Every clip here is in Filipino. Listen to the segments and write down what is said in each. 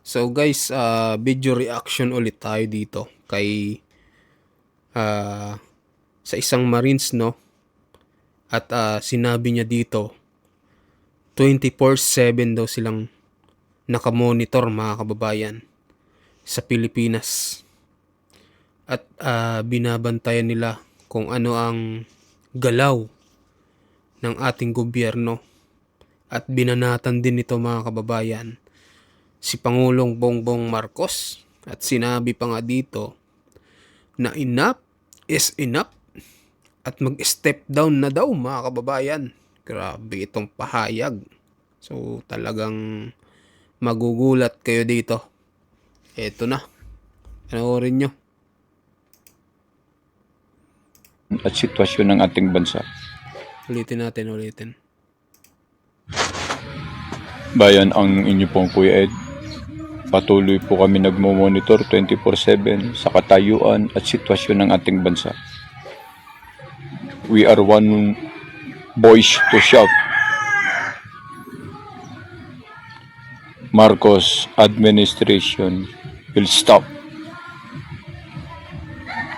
So guys, video reaction ulit tayo dito kay ah, sa isang Marines, no? At sinabi niya dito 24/7 daw silang nakamonitor, mga kababayan, sa Pilipinas. At binabantayan nila kung ano ang galaw ng ating gobyerno. At binanatan din ito, mga kababayan, si Pangulong Bongbong Marcos. At sinabi pa nga dito na enough is enough at mag-step down na daw, mga kababayan. Grabe itong pahayag. So talagang magugulat kayo dito. Eto na, panoorin nyo. At sitwasyon ng ating bansa. Ulitin. Bayan, ang inyo pong Kuya Ed. Patuloy po kami nagmo-monitor 24/7 sa katayuan at sitwasyon ng ating bansa. We are one voice to shout. Marcos administration will stop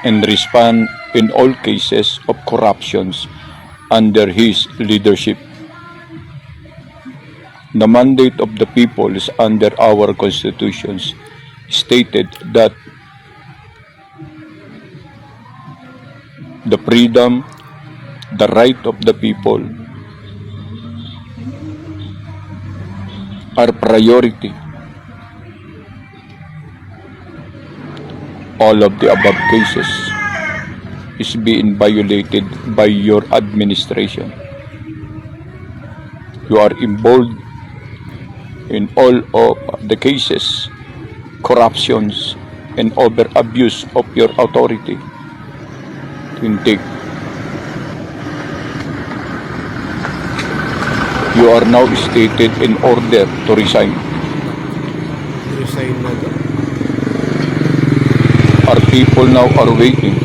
and respond in all cases of corruptions under his leadership. The mandate of the people is under our constitutions stated that the freedom, the right of the people are priority. All of the above cases is being violated by your administration. You are involved in all of the cases, corruptions, and over abuse of your authority. Intake. You are now stated in order to resign. Resign na daw. Our people now are waiting.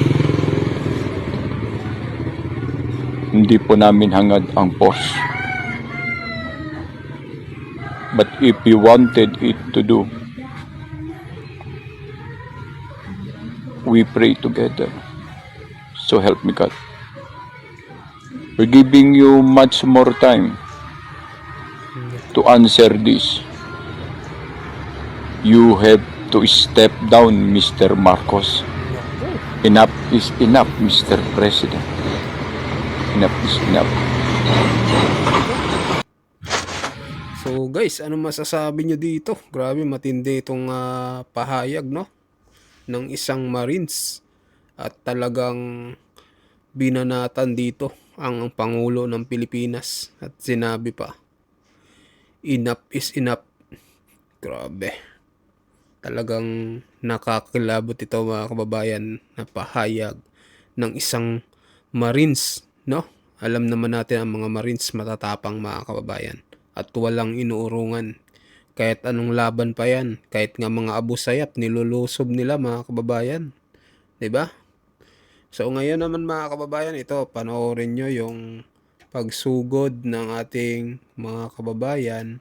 Hindi po namin hangad ang post. But if you wanted it to do, we pray together. So help me God. We're giving you much more time to answer this. You have to step down, Mr. Marcos. Enough is enough, Mr. President. Enough is enough. So guys, ano masasabi nyo dito? Grabe, matindi itong pahayag, no? Ng isang Marines. At talagang binanatan dito ang Pangulo ng Pilipinas. At sinabi pa, enough is enough. Grabe. Talagang nakakilabot ito, mga kababayan, na pahayag ng isang Marines, no? Alam naman natin ang mga Marines matatapang, mga kababayan, at walang inuurungan. Kahit anong laban pa yan, kahit nga mga Abu Sayyaf, nilulusob nila, mga kababayan. 'Di ba? So ngayon naman, mga kababayan, ito, panoorin nyo yung pagsugod ng ating mga kababayan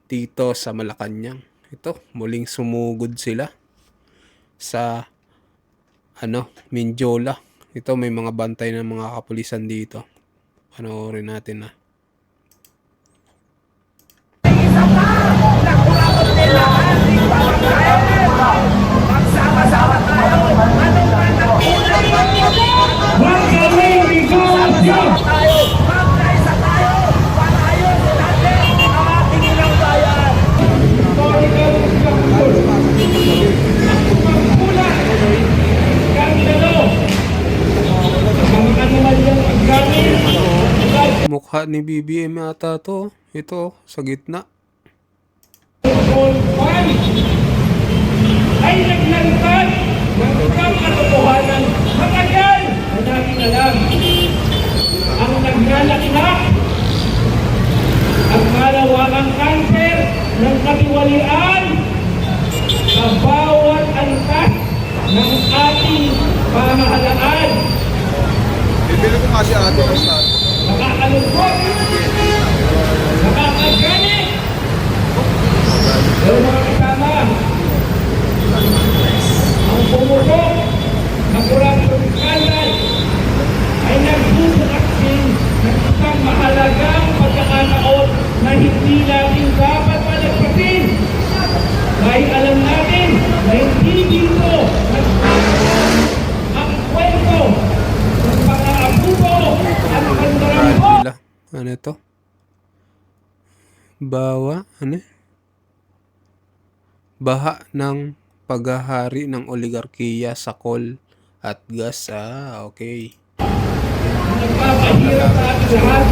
dito sa Malacanang. Ito, muling sumugod sila sa Mindiola. Ito, may mga bantay ng mga kapulisan dito. Panoorin natin na. Mukha ni BBM ata to. Ito, sa gitna. Ay naglantad ng isang katotohanan matagal na natin alam. Ang nagnanaknak, ang malawakang kanser ng katiwalian sa bawat antas ng ating pamahalaan. Bibili ko kasi ato sa Nakakalungkot, nakakagalit. Pero mga kasama, Dahil alam natin na hindi dito ang kwento ng pang-aabuso at pagdarambo. Nila. Ano to? Ano? Baha ng paghahari ng oligarkiya sa coal at gas. Okay. Nagpapahirap sa ating lahat,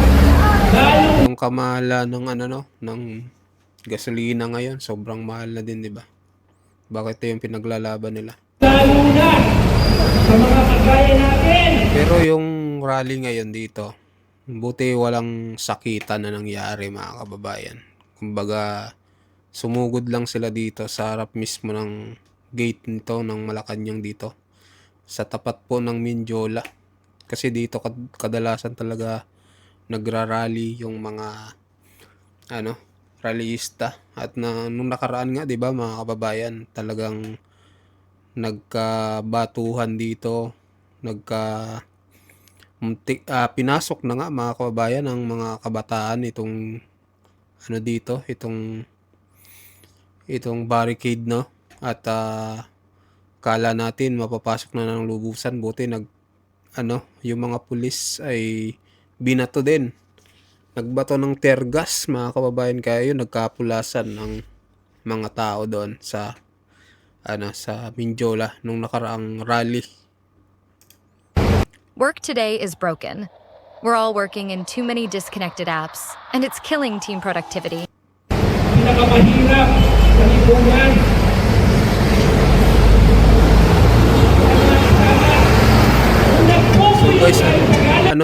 lalo Yung kamala ng ng gasolina ngayon, sobrang mahal na din, di ba? Bakit ito yung pinaglalaban nila? na sa mga kagaya natin. Pero yung rally ngayon dito, buti walang sakitan na nangyari, mga kababayan. Kumbaga, sumugod lang sila dito sa harap mismo ng gate nito ng Malacanang dito. Sa tapat po ng Mindiola. Kasi dito kadalasan talaga nagrarally yung mga rallyista. At nung nakaraan nga, 'di ba, mga kababayan, talagang nagkabatuhan dito, pinasok na nga, mga kababayan, ng mga kabataan itong dito, itong barricade, no? At kala natin mapapasok na ng lubusan, buti yung mga pulis ay binato din. Nagbato ng tear gas, mga kababayan, kaya yun nagkapulasan ng mga tao doon sa sa Mindiola nung nakaraang rally. Work today is broken. We're all working in too many disconnected apps, and it's killing team productivity. Pinakamahirap sa lipunan. So guys,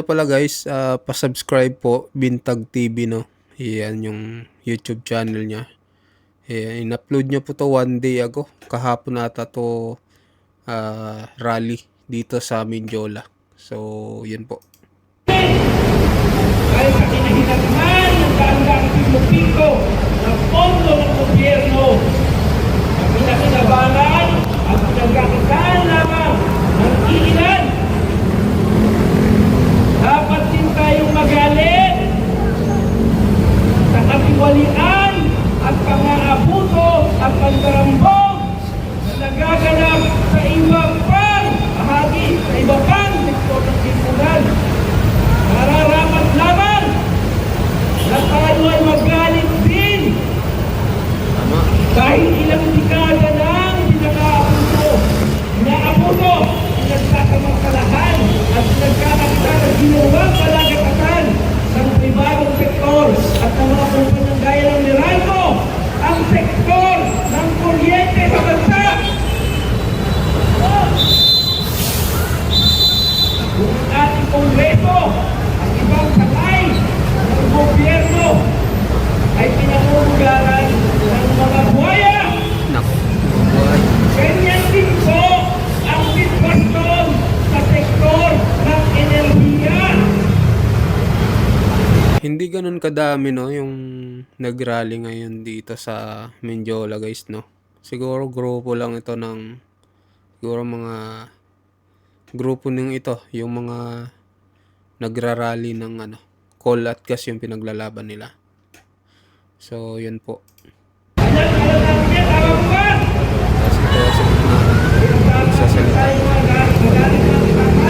pala guys, pa-subscribe po, Bintag TV, no? Yan yung YouTube channel niya. In-upload niya po to 1 day ago. Kahapon nata to rally dito sa Mindiola. So, yun po. Dahil sa kinahinatnan ng daang-daang pino ng pondo ng gobyerno, ang pinakinabangan at pinagkakitaan lamang ng iilan. Dapat din tayong magalit sa katiwalian at pang-aabuso at pagdarambong na nagaganap sa iba pang bahagi, sa iba pang sektor ng lipunan. Nararapat lamang na tayo ay magalit din dahil ilang dekada nang pinag-aabuso, pinagsasamantalahan at pinagkakita ng ginawang palagakatan ng pribadong sektor at ng mga kumpanyang gaya ng Meralco, ang sektor ng kuryente sa bansa. Yung ating kongreso at ibang sakay ng gobyerno ay pinamumugaran ng mga buhaya. Naku, buhay. Ganyan din po ang sitwasyon sa sektor ng enerhiya. Hindi ganun kadami, no, yung nagrally ngayon dito sa Mindiola, guys, no. Siguro grupo lang ito ng mga grupo ito, yung mga nagrarally ng coal at gas yung pinaglalaban nila. So, yun po. Alam natin yan, tama po ba? Tapos ito sa gitna, nagsasalita. Tayo magalit ng tama.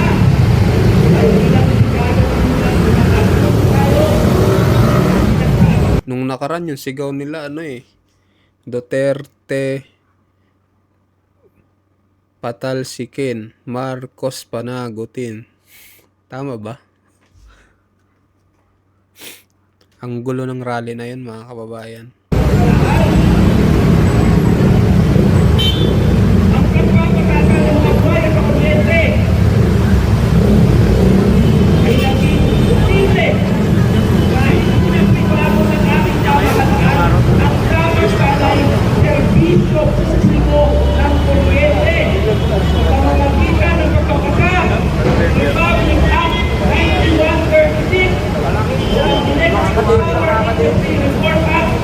Ay ilang dekada tayo. Nung nakaraan yung sigaw nila, Duterte patalsikin, Marcos panagutin. Tama ba? Ang gulo ng rally na yun, mga kababayan. Ang pagpapatasa ng mga buhay sa kuryente ay naging simple dahil pinagpibago ng aming pamahalaan ang samang-salay serbisyo publiko ng kuryente sa pamamagitan ng pagpapasa Republic Act 9136 ang Electric Power Industry Reform Act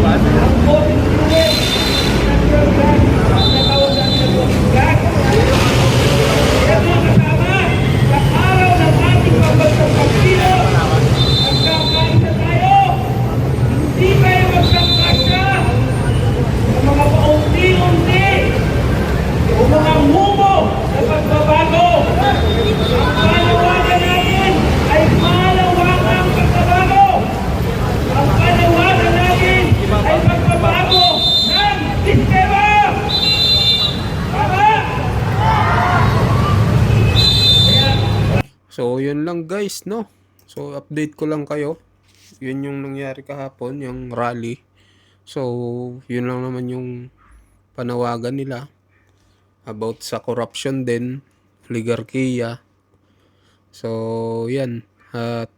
ang voting fluid, natural gas, ang natawag natin na voting gas. Kaya mga kasama, sa araw ng ating pambansang Pilipino, magkakaisa tayo. Hindi tayo magkakasya sa mga paunti-unti o mga humo na pagbabago. Ang panawagan natin ay malawakang pagbabago. Ang panawagan natin ay pagbabago ng sistema. Tama? So, yun lang guys, no? So, update ko lang kayo. Yun yung nangyari kahapon, yung rally. So, yun lang naman yung panawagan nila about sa corruption din, oligarkiya. So, yan. At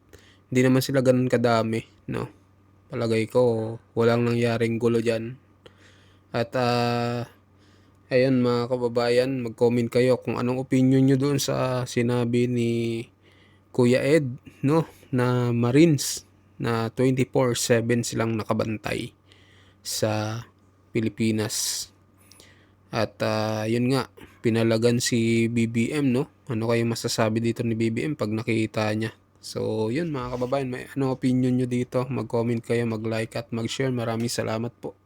hindi naman sila ganun kadami, no? Palagay ko, walang nangyaring gulo dyan. At, ayun mga kababayan, mag-comment kayo kung anong opinion nyo doon sa sinabi ni Kuya Ed, no? Na Marines na 24/7 silang nakabantay sa Pilipinas. At yun nga, pinalagan si BBM, no? Ano kayo masasabi dito ni BBM pag nakita niya? So, yun mga kababayan, may ano opinion nyo dito? Mag-comment kayo, mag-like at mag-share. Maraming salamat po.